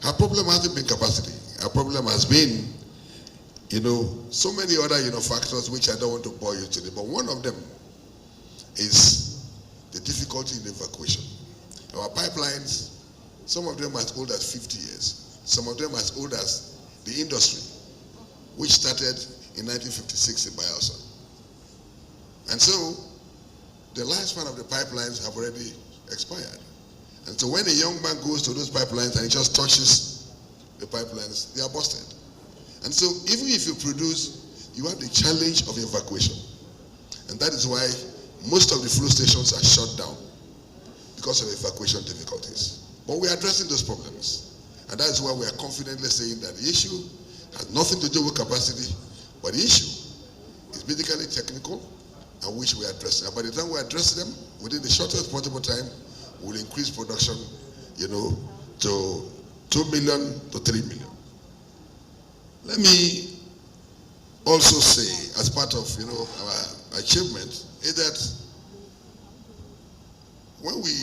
Our problem hasn't been capacity. Our problem has been, so many other, factors which I don't want to bore you today. But one of them is the difficulty in evacuation. Our pipelines, some of them as old as 50 years, some of them as old as the industry, which started in 1956 in Bayelsa. And so, the lifespan of the pipelines have already expired. And so when a young man goes to those pipelines and he just touches the pipelines, they are busted. And so even if you produce, you have the challenge of evacuation. And that is why most of the flow stations are shut down because of evacuation difficulties. But we are addressing those problems. And that is why we are confidently saying that the issue has nothing to do with capacity, but the issue is basically technical, and which we are addressing. And by the time we address them, within the shortest possible time, we'll increase production, to 2 million to 3 million. Let me also say, as part of, our achievement, is that when we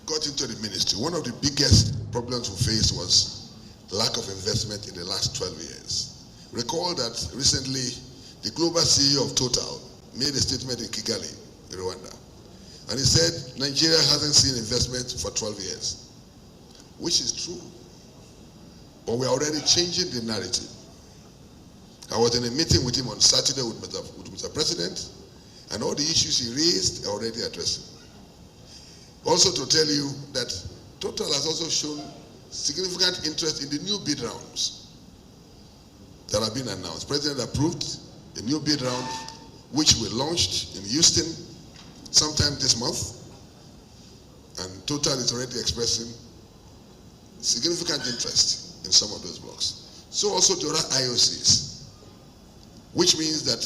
got into the ministry, one of the biggest problems we faced was lack of investment in the last 12 years. Recall that recently, the global CEO of Total made a statement in Kigali, in Rwanda. And he said, Nigeria hasn't seen investment for 12 years, which is true. But we're already changing the narrative. I was in a meeting with him on Saturday with Mr. President, and all the issues he raised are already addressed. Also to tell you that Total has also shown significant interest in the new bid rounds that have been announced. President approved a new bid round, which we launched in Houston sometime this month, and Total is already expressing significant interest in some of those blocks. So also there are IOCs, which means that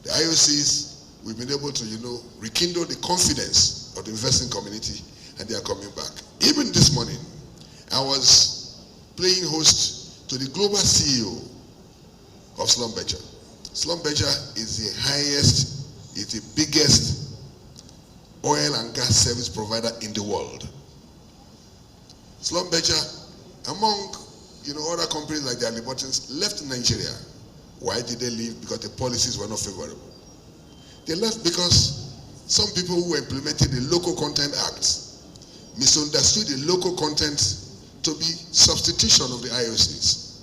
the IOCs, we've been able to, rekindle the confidence of the investing community, and they are coming back. Even this morning, I was playing host to the global CEO of Schlumberger. Schlumberger is the highest, is the biggest oil and gas service provider in the world. Schlumberger, among other companies like the Halliburtons, left Nigeria. Why did they leave? Because the policies were not favorable. They left because some people who implemented the Local Content Act misunderstood the local content to be substitution of the IOCs.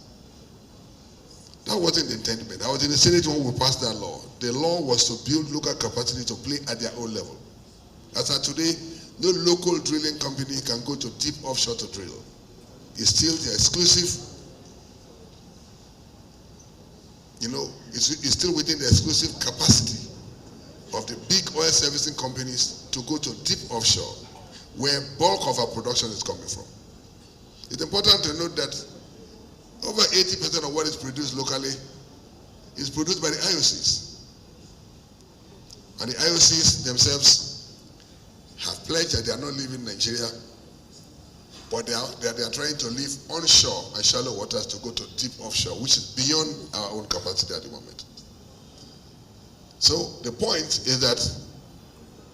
That wasn't the intent. I was in the Senate when we passed that law. The law was to build local capacity to play at their own level. As of today, no local drilling company can go to deep offshore to drill. It's still the exclusive, it's still within the exclusive capacity of the big oil servicing companies to go to deep offshore, where bulk of our production is coming from. It's important to note that over 80% of what is produced locally is produced by the IOCs. And the IOCs themselves have pledged that they are not leaving Nigeria, but they are trying to live onshore and shallow waters to go to deep offshore, which is beyond our own capacity at the moment. So the point is that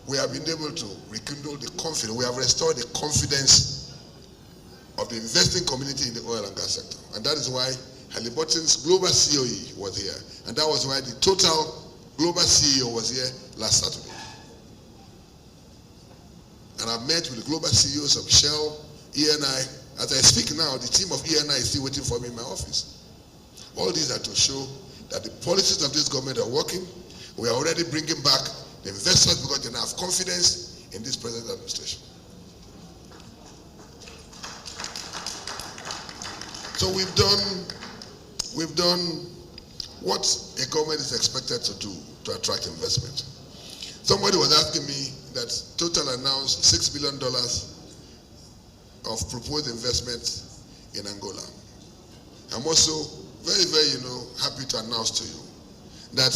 we have been able to rekindle the confidence, we have restored the confidence of the investing community in the oil and gas sector. And that is why Halliburton's global COE was here. And that was why the Total global CEO was here last Saturday. And I've met with the global CEOs of Shell, ENI. As I speak now, the team of ENI is still waiting for me in my office. All these are to show that the policies of this government are working. We are already bringing back the investors because they now have confidence in this present administration. So we've done what a government is expected to do to attract investment. Somebody was asking me that Total announced $6 billion of proposed investment in Angola. I'm also very, very, happy to announce to you that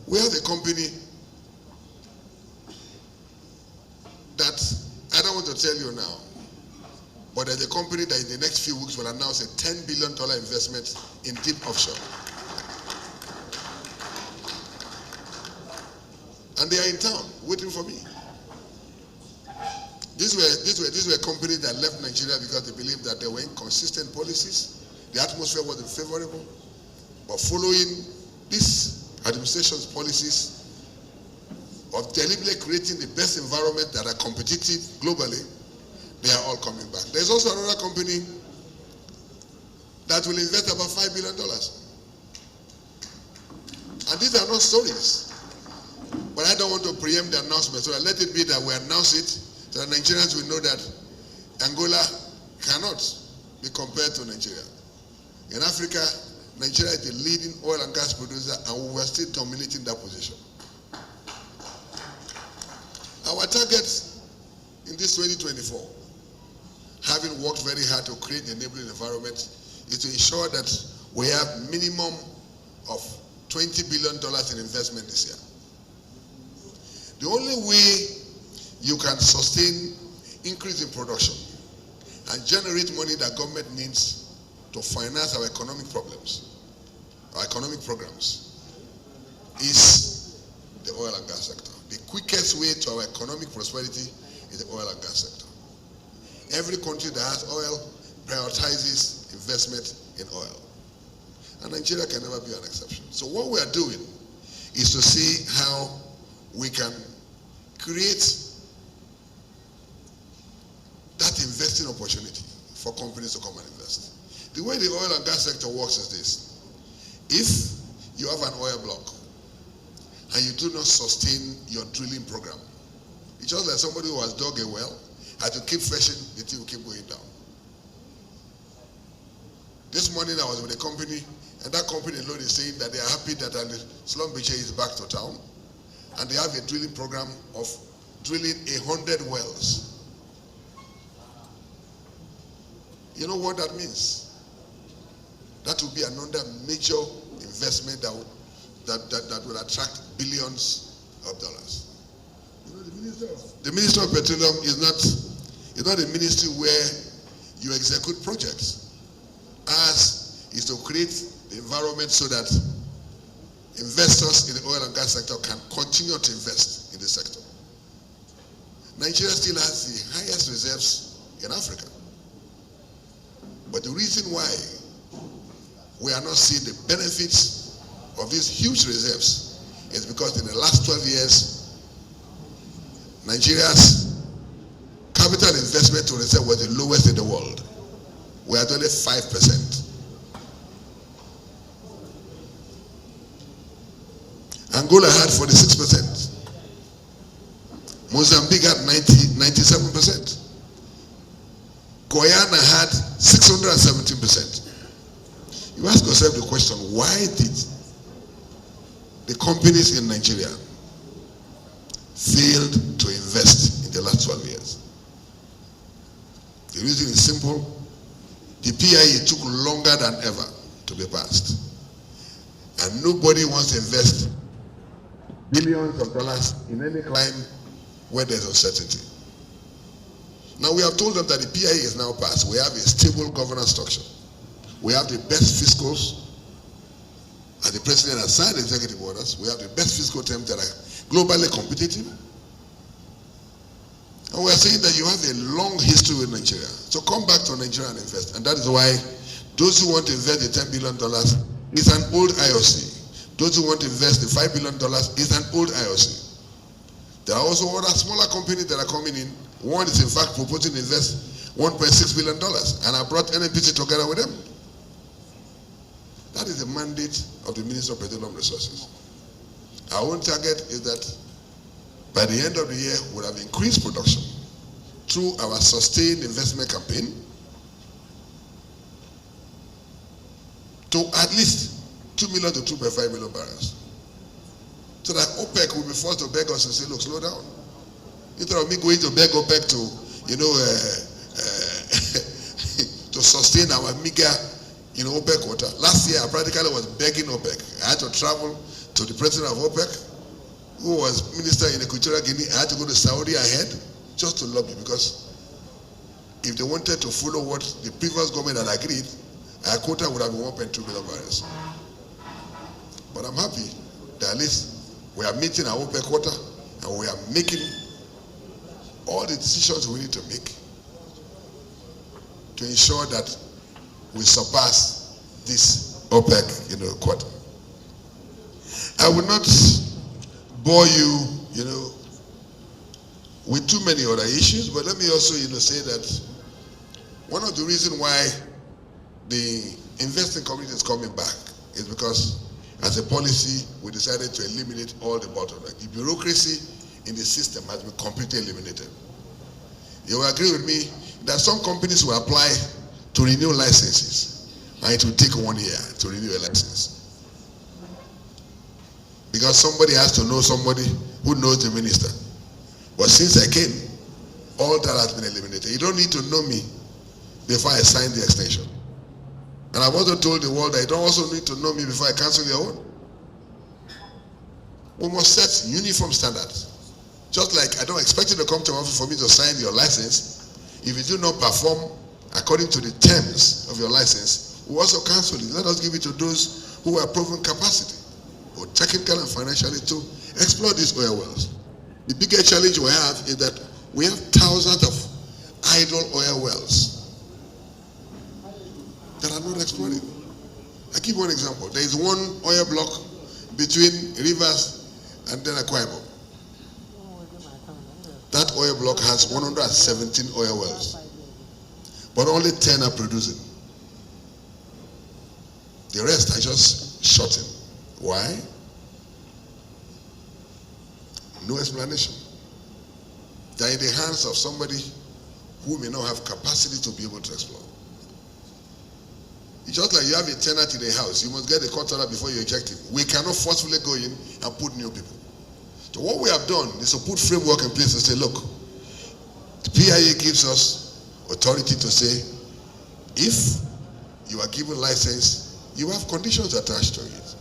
we have a company that I don't want to tell you now, but there's a company that in the next few weeks will announce a $10 billion investment in deep offshore. And they are in town waiting for me. These were companies that left Nigeria because they believed that there were inconsistent policies. The atmosphere wasn't favorable. But following this administration's policies of deliberately creating the best environment that are competitive globally, they are all coming back. There's also another company that will invest about $5 billion. And these are not stories. But I don't want to preempt the announcement, so let it be that we announce it, so that Nigerians will know that Angola cannot be compared to Nigeria. In Africa, Nigeria is the leading oil and gas producer, and we are still dominating that position. Our target in this 2024, having worked very hard to create the enabling environment, is to ensure that we have minimum of $20 billion in investment this year. The only way you can sustain increase in production and generate money that government needs to finance our economic problems, our economic programs, is the oil and gas sector. The quickest way to our economic prosperity is the oil and gas sector. Every country that has oil prioritizes investment in oil. And Nigeria can never be an exception. So what we are doing is to see how we can create that investing opportunity for companies to come and invest. The way the oil and gas sector works is this. If you have an oil block and you do not sustain your drilling program, it's just like somebody who has dug a well, had to keep fetching, the thing will keep going down. This morning I was with a company, and that company alone is saying that they are happy that Slumbiche is back to town, and they have a drilling program of drilling 100 wells. You know what that means? That will be another major investment that will attract billions of dollars. You know, the Minister of Petroleum is not a ministry where you execute projects. Ours is to create the environment so that investors in the oil and gas sector can continue to invest in the sector. Nigeria still has the highest reserves in Africa. But the reason why we are not seeing the benefits of these huge reserves is because in the last 12 years, Nigeria's capital investment to reserve was the lowest in the world. We had only 5%. Angola had 46%. Mozambique had 97%. Guyana had 617%. You ask yourself the question, why did the companies in Nigeria fail to invest in the last 12 years? The reason is simple. The PIA took longer than ever to be passed. And nobody wants to invest billions of dollars in any crime where there's uncertainty. Now we have told them that the PIA is now passed. We have a stable governance structure. We have the best fiscals, and the president has signed executive orders. We have the best fiscal terms that are globally competitive. And we are saying that you have a long history with Nigeria. So come back to Nigeria and invest. And that is why those who want to invest the $10 billion is an old IOC. Those who want to invest the $5 billion is an old IOC. There are also other smaller companies that are coming in. One is in fact proposing to invest $1.6 billion, and I brought NNPC together with them. That is the mandate of the Minister of Petroleum Resources. Our own target is that by the end of the year, we'll have increased production through our sustained investment campaign to at least 2 million to 2.5 million barrels. So that OPEC will be forced to beg us and say, look, slow down. Instead of me going to beg OPEC to, to sustain our meager, OPEC quota. Last year, I practically was begging OPEC. I had to travel to the president of OPEC, who was minister in Equatorial Guinea. I had to go to Saudi ahead just to lobby, because if they wanted to follow what the previous government had agreed, our quota would have been 1.2 million barrels. But I'm happy that at least we are meeting our OPEC quota, and we are making all the decisions we need to make to ensure that we surpass this OPEC, quota. I will not bore you, with too many other issues, but let me also, say that one of the reasons why the investing community is coming back is because, as a policy, we decided to eliminate all the bottlenecks. The bureaucracy in the system has been completely eliminated. You will agree with me that some companies will apply to renew licenses, and it will take 1 year to renew a license. Because somebody has to know somebody who knows the minister. But since I came, all that has been eliminated. You don't need to know me before I sign the extension. And I've also told the world that you don't also need to know me before I cancel your own. We must set uniform standards. Just like I don't expect you to come to my office for me to sign your license. If you do not perform according to the terms of your license, we also cancel it. Let us give it to those who have proven capacity, both technical and financially, to explore these oil wells. The biggest challenge we have is that we have thousands of idle oil wells that are not exploited. I give one example. There is one oil block between Rivers and then Akwa Ibom. That oil block has 117 oil wells, but only 10 are producing. The rest are just shutting. Why? No explanation. They are in the hands of somebody who may not have capacity to be able to explore. It's just like you have a tenant in a house. You must get a court order before you eject him. We cannot forcefully go in and put new people. So what we have done is to put framework in place and say, look, the PIA gives us authority to say, if you are given license, you have conditions attached to it.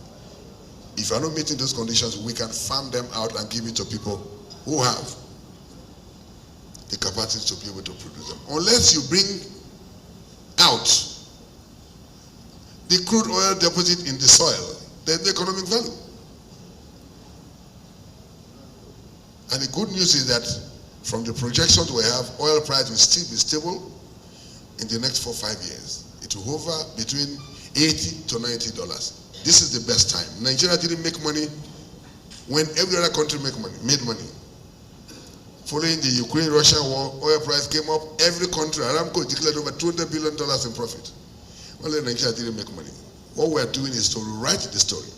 If you are not meeting those conditions, we can farm them out and give it to people who have the capacity to be able to produce them. Unless you bring out the crude oil deposit in the soil, there's the economic value. And the good news is that from the projections we have, oil price will still be stable in the next 4 or 5 years. It will hover between $80 to $90. This is the best time. Nigeria didn't make money when every other country made money. Following the Ukraine-Russia war, oil price came up. Every country, Aramco declared over $200 billion in profit. Only Nigeria didn't make money. What we are doing is to rewrite the story.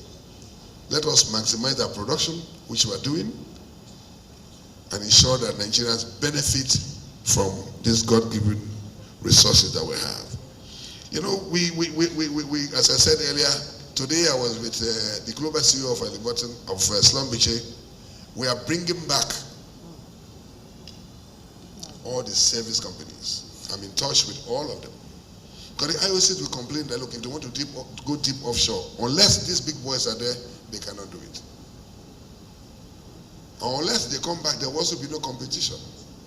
Let us maximize our production, which we are doing, and ensure that Nigerians benefit from these God-given resources that we have. We as I said earlier, today I was with the global CEO of Slumbiche. We are bringing back all the service companies. I'm in touch with all of them. Because the IOCs will complain that, look, if they want to go deep offshore, unless these big boys are there, they cannot do it. Or unless they come back, there will also be no competition,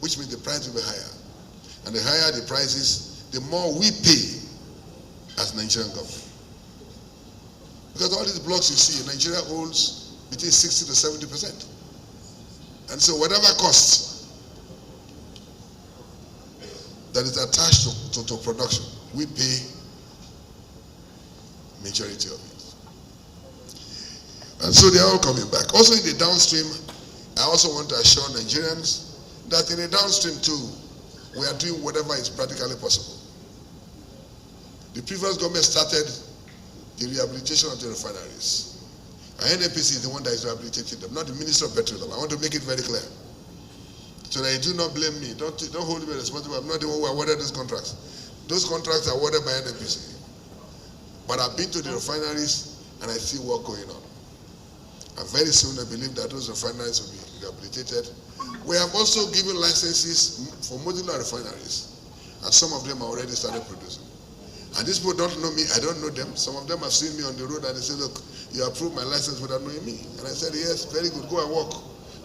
which means the price will be higher. And the higher the prices, the more we pay as Nigerian government. Because all these blocks you see, Nigeria owns between 60 to 70%. And so whatever cost that is attached to production, we pay majority of it. And so they are all coming back. Also in the downstream, I also want to assure Nigerians that in the downstream too, we are doing whatever is practically possible. The previous government started the rehabilitation of the refineries. And NNPC is the one that is rehabilitating them, not the Minister of Petroleum. I want to make it very clear. So that you do not blame me. Don't hold me responsible. I'm not the one who awarded those contracts. Those contracts are awarded by NNPC. But I've been to the refineries and I see work going on. And very soon I believe that those refineries will be rehabilitated. We have also given licenses for modular refineries. And some of them are already started producing. And these people don't know me, I don't know them. Some of them have seen me on the road and they say, look, you approved my license without knowing me. And I said, yes, very good, go and work.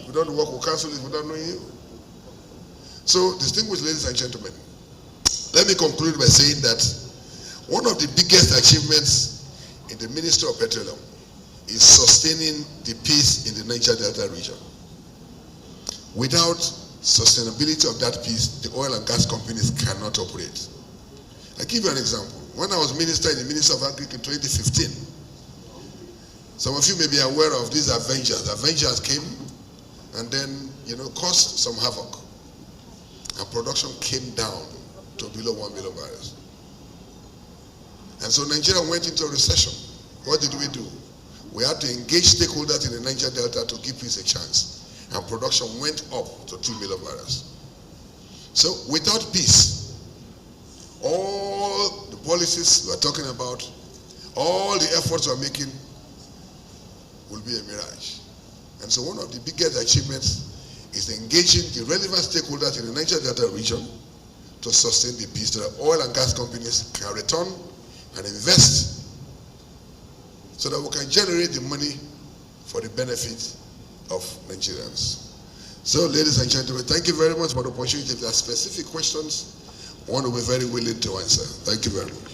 If you don't work, we'll cancel it without knowing you. So, distinguished ladies and gentlemen, let me conclude by saying that one of the biggest achievements in the Ministry of Petroleum is sustaining the peace in the Niger Delta region. Without sustainability of that peace, the oil and gas companies cannot operate. I give you an example. When I was minister in the Ministry of Agriculture in 2015, some of you may be aware of these Avengers. Avengers came and then, caused some havoc. And production came down to below 1 million barrels. And so Nigeria went into a recession. What did we do? We had to engage stakeholders in the Niger Delta to give peace a chance. And production went up to 2 million barrels. So without peace, all the policies we're talking about, all the efforts we're making will be a mirage. And so one of the biggest achievements is engaging the relevant stakeholders in the Niger Delta region to sustain the peace so that oil and gas companies can return and invest so that we can generate the money for the benefit of Nigerians. So, ladies and gentlemen, thank you very much for the opportunity. If there are specific questions, one will be very willing to answer. Thank you very much.